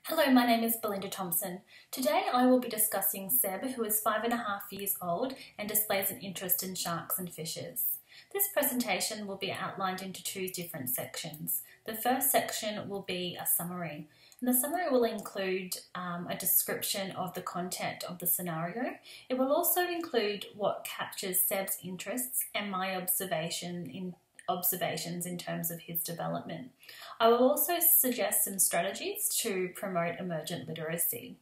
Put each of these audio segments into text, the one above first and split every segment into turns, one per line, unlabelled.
Hello, my name is B.Thompson. Today I will be discussing Seb, who is 5.5 years old and displays an interest in sharks and fishes. This presentation will be outlined into two different sections. The first section will be a summary, and the summary will include a description of the content of the scenario. It will also include what captures Seb's interests and my observations in terms of his development. I will also suggest some strategies to promote emergent literacy.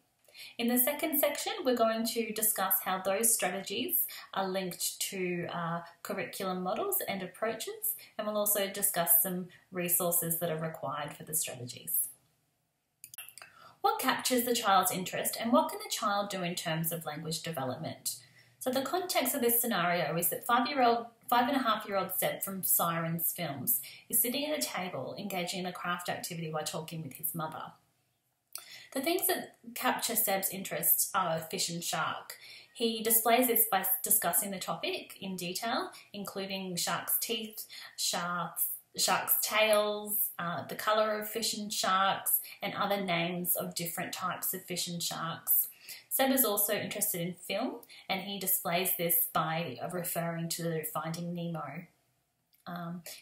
In the second section, we're going to discuss how those strategies are linked to curriculum models and approaches, and we'll also discuss some resources that are required for the strategies. What captures the child's interest, and what can the child do in terms of language development? So the context of this scenario is that 5.5-year-old Seb from Sirens Films is sitting at a table engaging in a craft activity while talking with his mother. The things that capture Seb's interests are fish and shark. He displays this by discussing the topic in detail, including sharks' teeth, sharks' tails, the colour of fish and sharks, and other names of different types of fish and sharks. Seb is also interested in film, and he displays this by referring to Finding Nemo.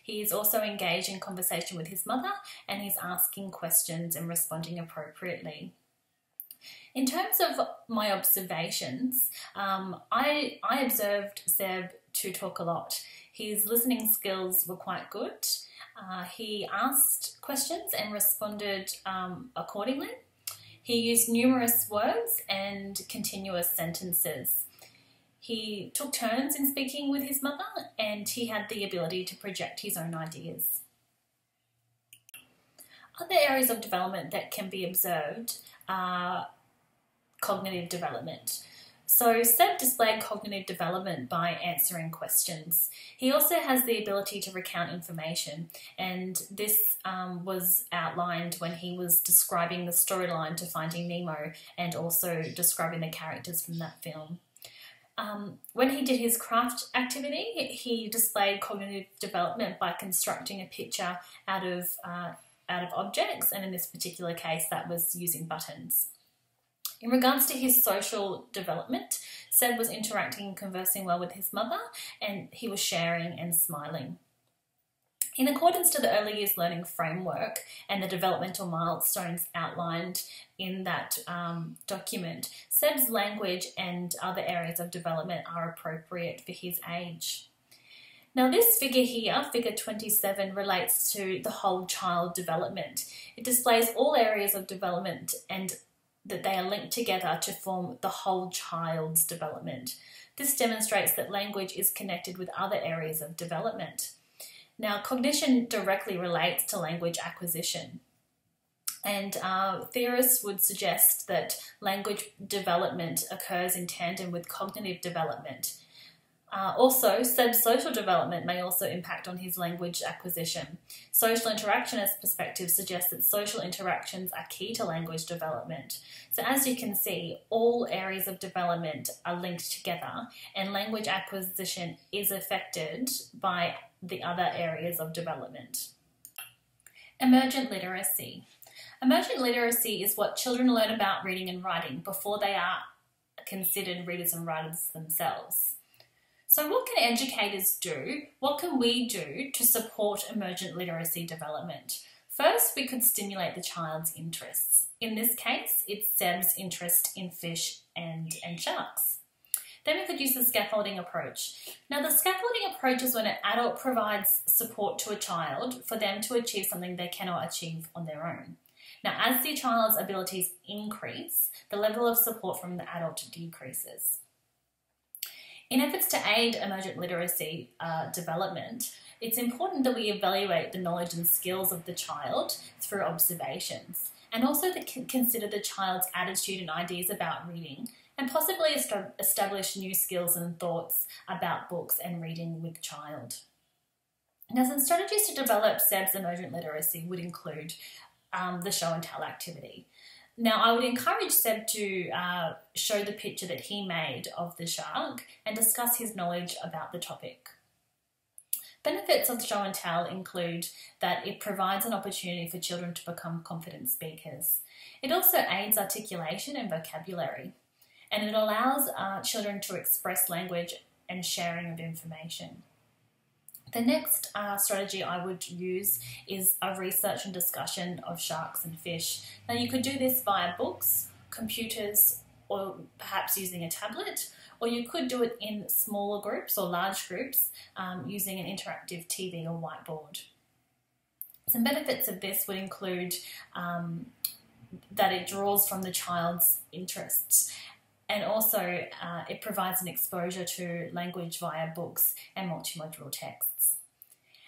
He is also engaged in conversation with his mother, and he's asking questions and responding appropriately. In terms of my observations, I observed Seb to talk a lot. His listening skills were quite good. He asked questions and responded accordingly. He used numerous words and continuous sentences. He took turns in speaking with his mother, and he had the ability to project his own ideas. Other areas of development that can be observed are cognitive development. So Seb displayed cognitive development by answering questions. He also has the ability to recount information, and this was outlined when he was describing the storyline to Finding Nemo and also describing the characters from that film. When he did his craft activity, he displayed cognitive development by constructing a picture out of objects, and in this particular case that was using buttons. In regards to his social development, Seb was interacting and conversing well with his mother, and he was sharing and smiling. In accordance to the Early Years Learning Framework and the developmental milestones outlined in that document, Seb's language and other areas of development are appropriate for his age. Now this figure here, figure 27, relates to the whole child development. It displays all areas of development and that they are linked together to form the whole child's development. This demonstrates that language is connected with other areas of development. Now, cognition directly relates to language acquisition, and theorists would suggest that language development occurs in tandem with cognitive development. Also, Seb's social development may also impact on his language acquisition. Social interactionist perspectives suggest that social interactions are key to language development. So as you can see, all areas of development are linked together, and language acquisition is affected by the other areas of development. Emergent literacy. Emergent literacy is what children learn about reading and writing before they are considered readers and writers themselves. So what can educators do? What can we do to support emergent literacy development? First, we could stimulate the child's interests. In this case, it's Seb's interest in fish and sharks. Then we could use the scaffolding approach. Now, the scaffolding approach is when an adult provides support to a child for them to achieve something they cannot achieve on their own. Now, as the child's abilities increase, the level of support from the adult decreases. In efforts to aid emergent literacy development, it's important that we evaluate the knowledge and skills of the child through observations, and also to consider the child's attitude and ideas about reading, and possibly establish new skills and thoughts about books and reading with the child. Now, some strategies to develop Seb's emergent literacy would include the show and tell activity. Now, I would encourage Seb to show the picture that he made of the shark and discuss his knowledge about the topic. Benefits of show and tell include that it provides an opportunity for children to become confident speakers. It also aids articulation and vocabulary, and it allows children to express language and sharing of information. The next strategy I would use is a research and discussion of sharks and fish. Now, you could do this via books, computers, or perhaps using a tablet, or you could do it in smaller groups or large groups using an interactive TV or whiteboard. Some benefits of this would include that it draws from the child's interests, and also it provides an exposure to language via books and multimodal texts.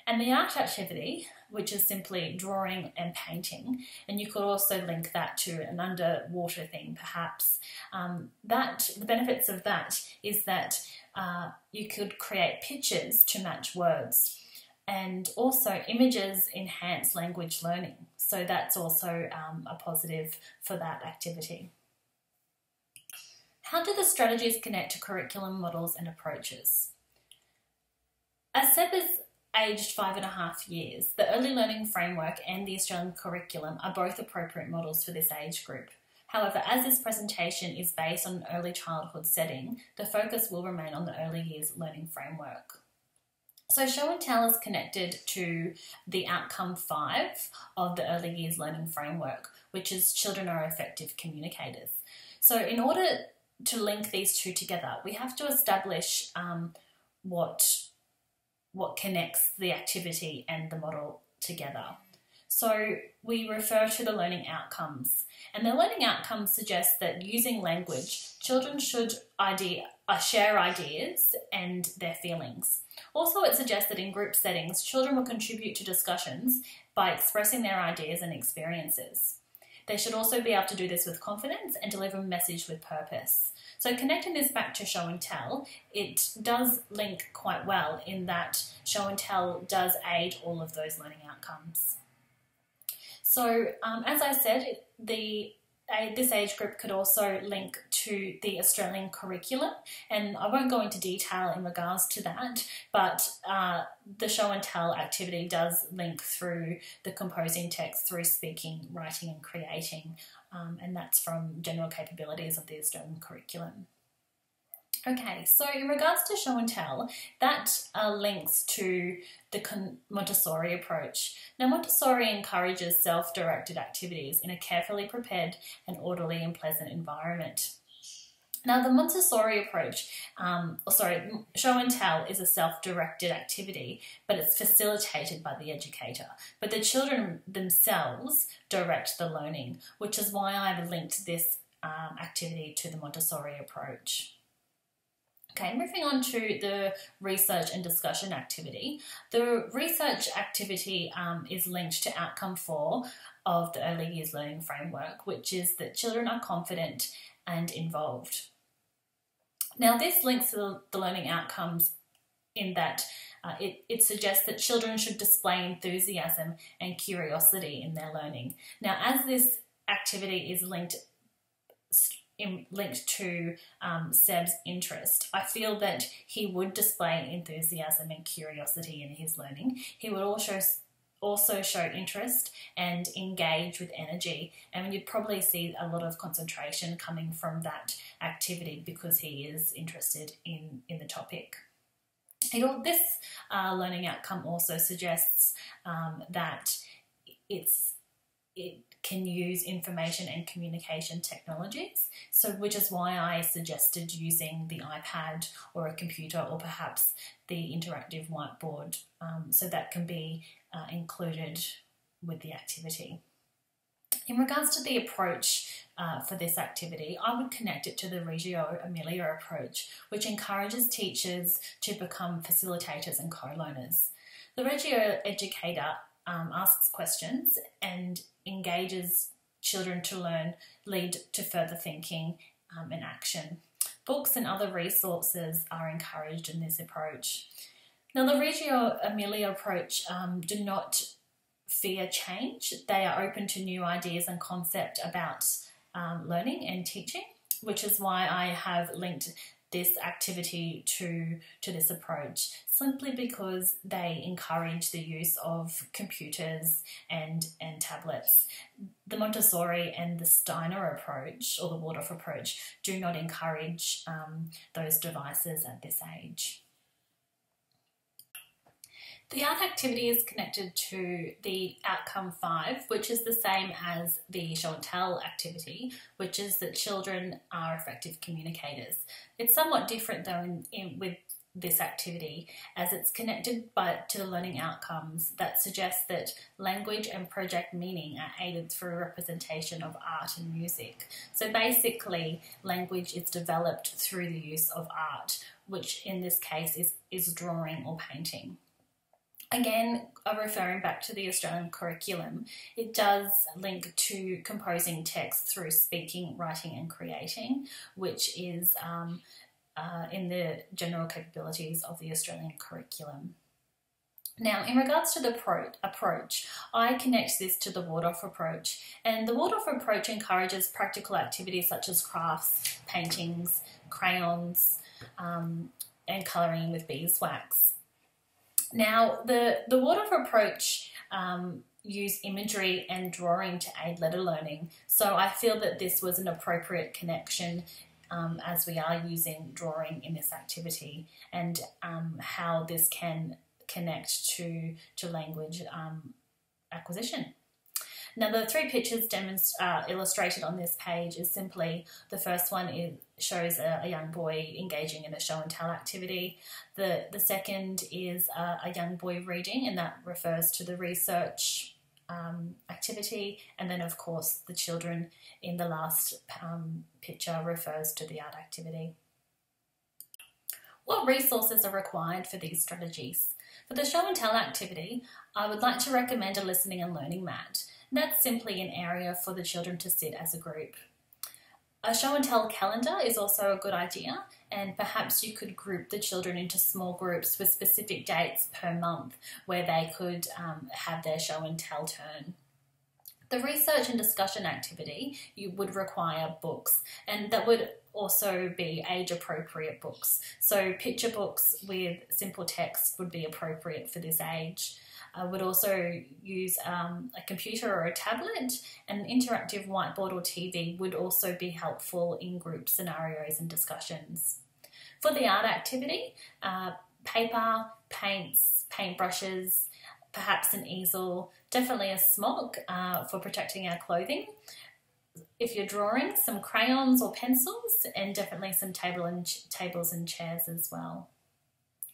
And the art activity, which is simply drawing and painting, and you could also link that to an underwater theme perhaps. The benefits of that is that you could create pictures to match words, and also images enhance language learning. So that's also a positive for that activity. How do the strategies connect to curriculum models and approaches? As Seb is aged 5.5 years, the Early Learning Framework and the Australian curriculum are both appropriate models for this age group. However, as this presentation is based on an early childhood setting, the focus will remain on the Early Years Learning Framework. So show and tell is connected to the outcome 5 of the Early Years Learning Framework, which is children are effective communicators. So in order to link these two together, we have to establish what connects the activity and the model together. So we refer to the learning outcomes, and the learning outcomes suggest that using language, children should share ideas and their feelings. Also, it suggests that in group settings, children will contribute to discussions by expressing their ideas and experiences. They should also be able to do this with confidence and deliver a message with purpose. So connecting this back to show and tell, it does link quite well in that show and tell does aid all of those learning outcomes. So as I said, this age group could also link to the Australian curriculum, and I won't go into detail in regards to that, but the show and tell activity does link through the composing text, through speaking, writing and creating, and that's from general capabilities of the Australian curriculum. Okay, so in regards to show and tell, that links to the Montessori approach. Now, Montessori encourages self-directed activities in a carefully prepared and orderly and pleasant environment. Now, the Montessori approach, show and tell is a self-directed activity, but it's facilitated by the educator. But the children themselves direct the learning, which is why I've linked this activity to the Montessori approach. Okay, moving on to the research and discussion activity. The research activity is linked to outcome 4 of the Early Years Learning Framework, which is that children are confident and involved. Now, this links to the learning outcomes in that it suggests that children should display enthusiasm and curiosity in their learning. Now, as this activity is linked to Seb's interest, I feel that he would display enthusiasm and curiosity in his learning. He would also show interest and engage with energy, and you'd probably see a lot of concentration coming from that activity because he is interested in the topic. This learning outcome also suggests that it can use information and communication technologies, which is why I suggested using the iPad or a computer or perhaps the interactive whiteboard, so that can be included with the activity. In regards to the approach for this activity, I would connect it to the Reggio Emilia approach, which encourages teachers to become facilitators and co-learners. The Reggio educator asks questions and engages children to lead to further thinking and action. Books and other resources are encouraged in this approach. Now, the Reggio Emilia approach do not fear change. They are open to new ideas and concepts about learning and teaching, which is why I have linked this activity to this approach, simply because they encourage the use of computers and tablets. The Montessori and the Steiner approach, or the Waldorf approach, do not encourage those devices at this age. The art activity is connected to the outcome 5, which is the same as the show and tell activity, which is that children are effective communicators. It's somewhat different though with this activity, as it's connected to the learning outcomes that suggest that language and project meaning are aided through representation of art and music. So basically, language is developed through the use of art, which in this case is drawing or painting. Again, referring back to the Australian curriculum, it does link to composing text through speaking, writing and creating, which is in the general capabilities of the Australian curriculum. Now, in regards to the approach, I connect this to the Waldorf approach, and the Waldorf approach encourages practical activities such as crafts, paintings, crayons, and colouring with beeswax. Now, the Waldorf approach use imagery and drawing to aid letter learning, so I feel that this was an appropriate connection as we are using drawing in this activity, and how this can connect to language acquisition. Now, the 3 pictures illustrated on this page is simply, the first one shows a young boy engaging in a show and tell activity. The second is a young boy reading, and that refers to the research activity. And then, of course, the children in the last picture refers to the art activity. What resources are required for these strategies? For the show and tell activity, I would like to recommend a listening and learning mat. That's simply an area for the children to sit as a group. A show and tell calendar is also a good idea, and perhaps you could group the children into small groups with specific dates per month where they could have their show and tell turn. The research and discussion activity, you would require books, and that would also be age-appropriate books. So picture books with simple text would be appropriate for this age. I would also use a computer or a tablet, and an interactive whiteboard or TV would also be helpful in group scenarios and discussions. For the art activity, paper, paints, paintbrushes, perhaps an easel, definitely a smock for protecting our clothing. If you're drawing, some crayons or pencils, and definitely some tables and chairs as well.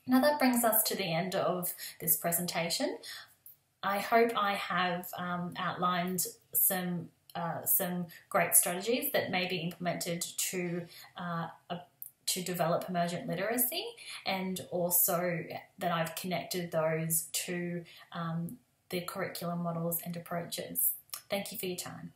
Now that brings us to the end of this presentation. I hope I have outlined some great strategies that may be implemented to develop emergent literacy, and also that I've connected those to the curriculum models and approaches. Thank you for your time.